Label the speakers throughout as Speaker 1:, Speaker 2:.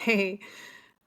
Speaker 1: Hey,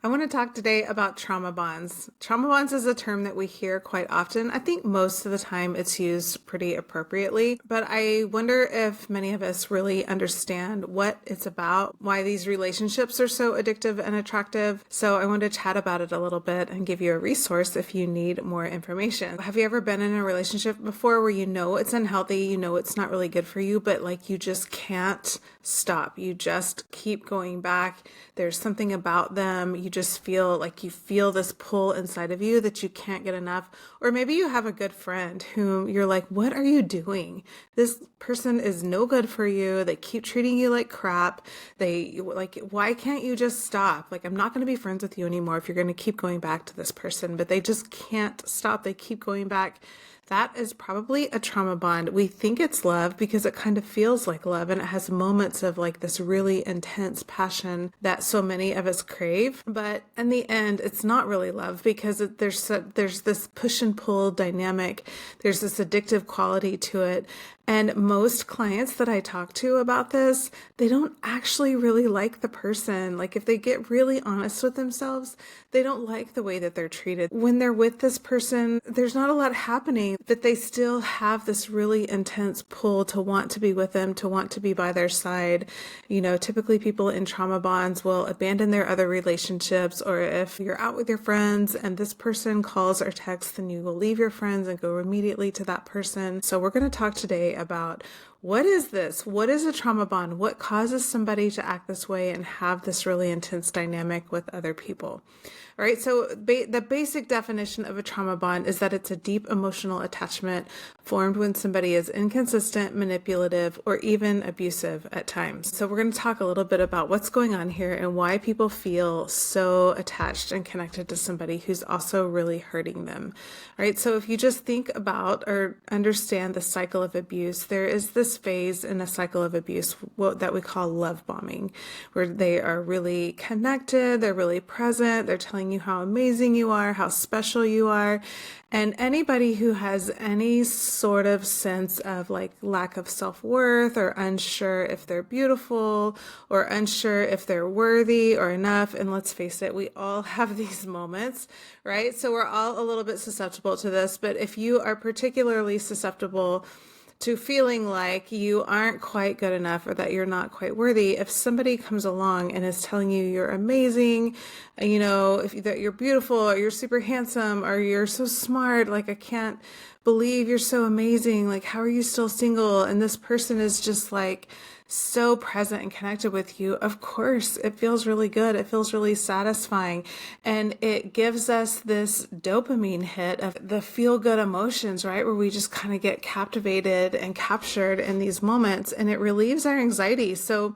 Speaker 1: I want to talk today about trauma bonds. Trauma bonds is a term that we hear quite often. I think most of the time it's used pretty appropriately, but I wonder if many of us really understand what it's about, why these relationships are so addictive and attractive. So I want to chat about it a little bit and give you a resource if you need more information. Have you ever been in a relationship before where you know it's unhealthy, you know it's not really good for you, but like you just can't stop? You just keep going back. There's something about them. You just feel like you feel this pull inside of you that you can't get enough. Or maybe you have a good friend whom you're like, what are you doing? This person is no good for you. They keep treating you like crap. They like, why can't you just stop? Like, I'm not going to be friends with you anymore if you're going to keep going back to this person, but they just can't stop. They keep going back. That is probably a trauma bond. We think it's love because it kind of feels like love and it has moments of like this really intense passion that so many of us crave. But in the end, it's not really love because there's this push and pull dynamic. There's this addictive quality to it. And most clients that I talk to about this, they don't actually really like the person. Like if they get really honest with themselves, they don't like the way that they're treated. When they're with this person, there's not a lot happening, but they still have this really intense pull to want to be with them, to want to be by their side. You know, typically people in trauma bonds will abandon their other relationships, or if you're out with your friends and this person calls or texts, then you will leave your friends and go immediately to that person. So we're going to talk today about what is this? What is a trauma bond? What causes somebody to act this way and have this really intense dynamic with other people? All right, so the basic definition of a trauma bond is that it's a deep emotional attachment formed when somebody is inconsistent, manipulative, or even abusive at times. So we're going to talk a little bit about what's going on here and why people feel so attached and connected to somebody who's also really hurting them. All right, so if you just think about or understand the cycle of abuse, there is this phase in a cycle of abuse that we call love bombing, where they are really connected, they're really present, they're telling you how amazing you are, how special you are. And anybody who has any sort of sense of like lack of self-worth or unsure if they're beautiful or unsure if they're worthy or enough, and let's face it, we all have these moments, right? So we're all a little bit susceptible to this, but if you are particularly susceptible to feeling like you aren't quite good enough or that you're not quite worthy, if somebody comes along and is telling you you're amazing, you know, that you're beautiful or you're super handsome or you're so smart, like I can't believe you're so amazing, like how are you still single? And this person is just like so present and connected with you, of course, it feels really good. It feels really satisfying. And it gives us this dopamine hit of the feel good emotions, right? Where we just kind of get captivated and captured in these moments, and it relieves our anxiety. So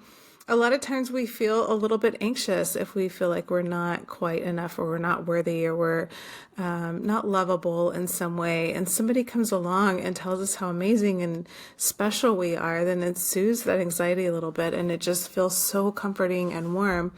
Speaker 1: a lot of times we feel a little bit anxious if we feel like we're not quite enough or we're not worthy or we're not lovable in some way. And somebody comes along and tells us how amazing and special we are, then it soothes that anxiety a little bit. And it just feels so comforting and warm.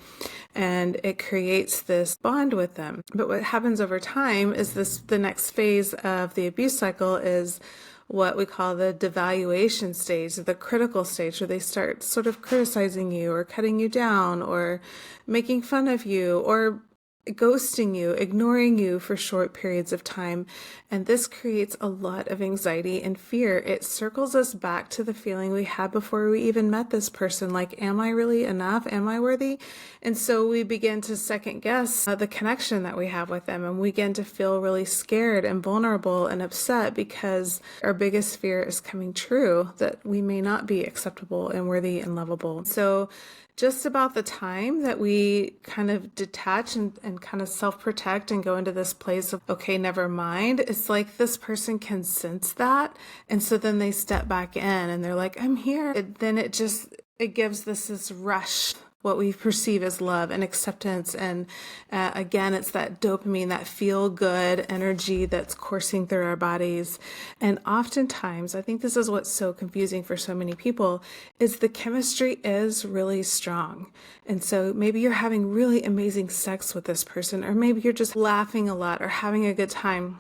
Speaker 1: And it creates this bond with them. But what happens over time is the next phase of the abuse cycle is what we call the devaluation stage, the critical stage, where they start sort of criticizing you or cutting you down or making fun of you or ghosting you, ignoring you for short periods of time. And this creates a lot of anxiety and fear. It circles us back to the feeling we had before we even met this person. Like, am I really enough? Am I worthy? And so we begin to second guess the connection that we have with them. And we begin to feel really scared and vulnerable and upset because our biggest fear is coming true, that we may not be acceptable and worthy and lovable. So just about the time that we kind of detach and kind of self-protect and go into this place of, okay, never mind, it's like this person can sense that. And so then they step back in and they're like, I'm here. It gives this rush, what we perceive as love and acceptance. And again, it's that dopamine, that feel good energy that's coursing through our bodies. And oftentimes, I think this is what's so confusing for so many people, is the chemistry is really strong. And so maybe you're having really amazing sex with this person, or maybe you're just laughing a lot or having a good time.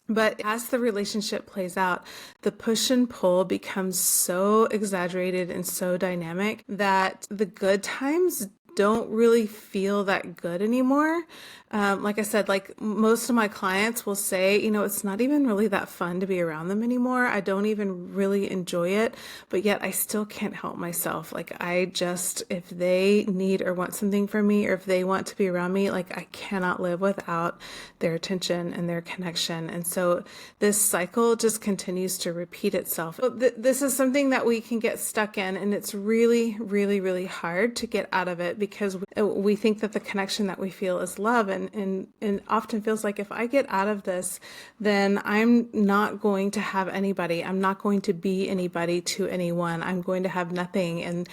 Speaker 1: But as the relationship plays out, the push and pull becomes so exaggerated and so dynamic that the good times don't really feel that good anymore. Like I said, like most of my clients will say, it's not even really that fun to be around them anymore. I don't even really enjoy it, but yet I still can't help myself. Like if they need or want something from me, or if they want to be around me, like I cannot live without their attention and their connection. And so this cycle just continues to repeat itself. This is something that we can get stuck in, and it's really, really, really hard to get out of it because we think that the connection that we feel is love, and often feels like if I get out of this, then I'm not going to have anybody. I'm not going to be anybody to anyone. I'm going to have nothing. And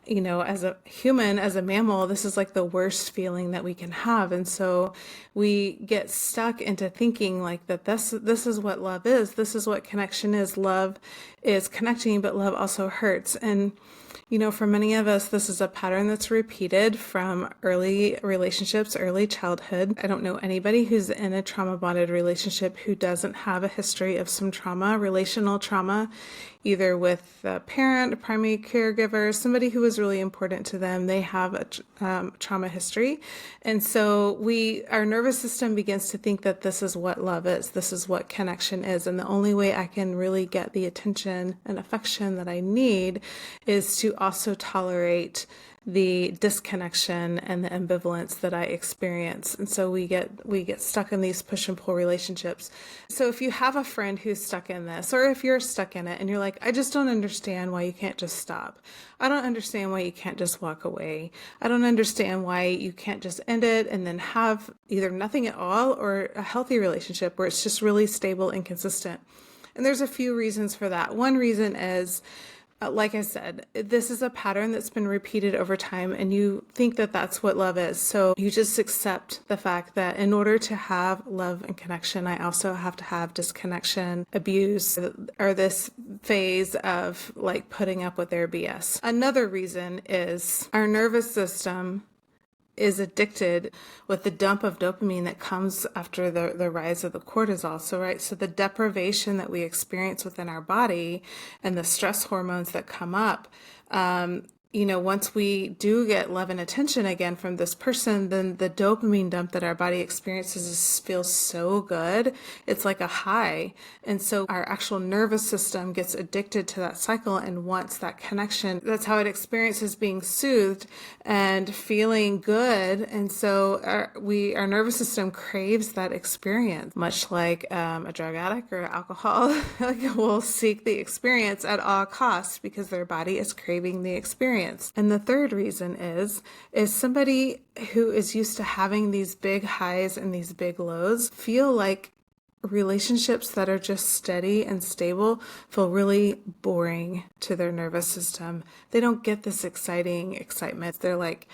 Speaker 1: as a human, as a mammal, this is like the worst feeling that we can have. And so we get stuck into thinking like that this is what love is. This is what connection is. Love is connecting, but love also hurts. And for many of us, this is a pattern that's repeated from early relationships, early childhood. I don't know anybody who's in a trauma bonded relationship who doesn't have a history of some trauma, relational trauma, either with a parent, a primary caregiver, somebody who was really important to them. They have a trauma history. And so our nervous system begins to think that this is what love is. This is what connection is. And the only way I can really get the attention and affection that I need is to also tolerate the disconnection and the ambivalence that I experience. And so we get stuck in these push and pull relationships. So if you have a friend who's stuck in this, or if you're stuck in it and you're like, I just don't understand why you can't just stop. I don't understand why you can't just walk away. I don't understand why you can't just end it and then have either nothing at all or a healthy relationship where it's just really stable and consistent. And there's a few reasons for that. One reason is, like I said, this is a pattern that's been repeated over time, and you think that that's what love is. So you just accept the fact that in order to have love and connection, I also have to have disconnection, abuse, or this phase of like putting up with their BS. Another reason is our nervous system is addicted with the dump of dopamine that comes after the rise of the cortisol. So the deprivation that we experience within our body and the stress hormones that come up, once we do get love and attention again from this person, then the dopamine dump that our body experiences feels so good. It's like a high. And so our actual nervous system gets addicted to that cycle and wants that connection. That's how it experiences being soothed and feeling good. And so our nervous system craves that experience, much like a drug addict or alcohol will seek the experience at all costs because their body is craving the experience. And the third reason is somebody who is used to having these big highs and these big lows feel like relationships that are just steady and stable feel really boring to their nervous system. They don't get this excitement. They're like,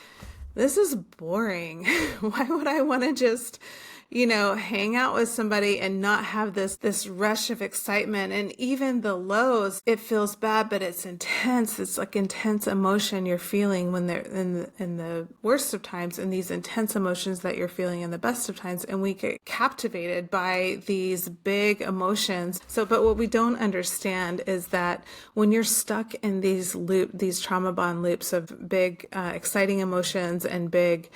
Speaker 1: this is boring. Why would I want to just hang out with somebody and not have this rush of excitement? And even the lows, it feels bad, but it's intense. It's like intense emotion you're feeling when they're in the worst of times, and these intense emotions that you're feeling in the best of times. And we get captivated by these big emotions. But what we don't understand is that when you're stuck in these trauma bond loops of big, exciting emotions and big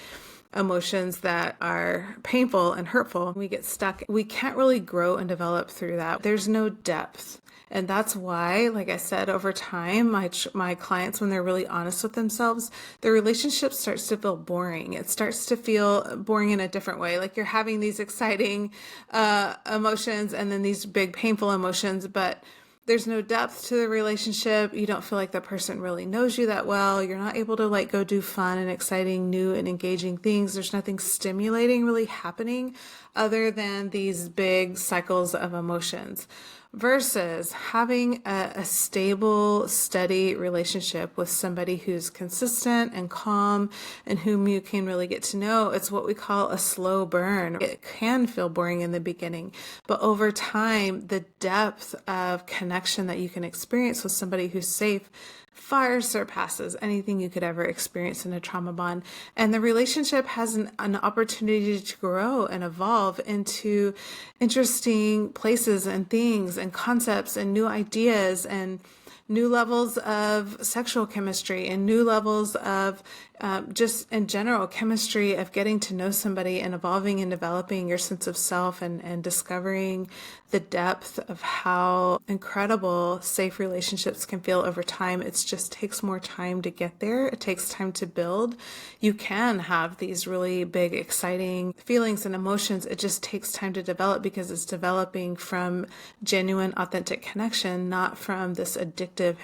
Speaker 1: emotions that are painful and hurtful, we get stuck. We can't really grow and develop through that. There's no depth. And that's why, like I said, over time, my clients, when they're really honest with themselves, their relationship starts to feel boring. It starts to feel boring in a different way. Like you're having these exciting emotions and then these big painful emotions, but there's no depth to the relationship. You don't feel like the person really knows you that well. You're not able to go do fun and exciting, new and engaging things. There's nothing stimulating really happening other than these big cycles of emotions. Versus having a stable, steady relationship with somebody who's consistent and calm and whom you can really get to know. It's what we call a slow burn. It can feel boring in the beginning, but over time, the depth of connection that you can experience with somebody who's safe far surpasses anything you could ever experience in a trauma bond. And the relationship has an opportunity to grow and evolve into interesting places and things and concepts and new ideas and new levels of sexual chemistry and new levels of just in general chemistry of getting to know somebody and evolving and developing your sense of self and discovering the depth of how incredible safe relationships can feel over time. It just takes more time to get there. It takes time to build. You can have these really big, exciting feelings and emotions. It just takes time to develop because it's developing from genuine, authentic connection, not from this addictive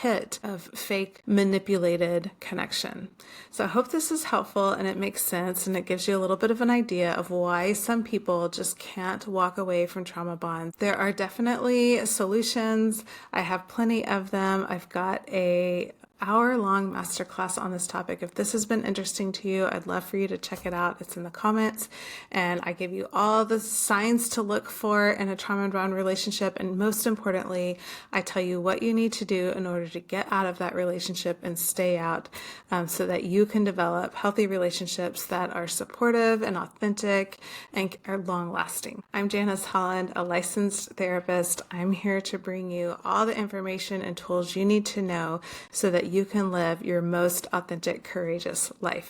Speaker 1: hit of fake manipulated connection. So I hope this is helpful and it makes sense and it gives you a little bit of an idea of why some people just can't walk away from trauma bonds. There are definitely solutions. I have plenty of them. I've got a hour-long masterclass on this topic. If this has been interesting to you, I'd love for you to check it out. It's in the comments, and I give you all the signs to look for in a trauma-bound relationship, and most importantly, I tell you what you need to do in order to get out of that relationship and stay out, so that you can develop healthy relationships that are supportive and authentic and are long-lasting. I'm Janice Holland, a licensed therapist. I'm here to bring you all the information and tools you need to know so that you can live your most authentic, courageous life.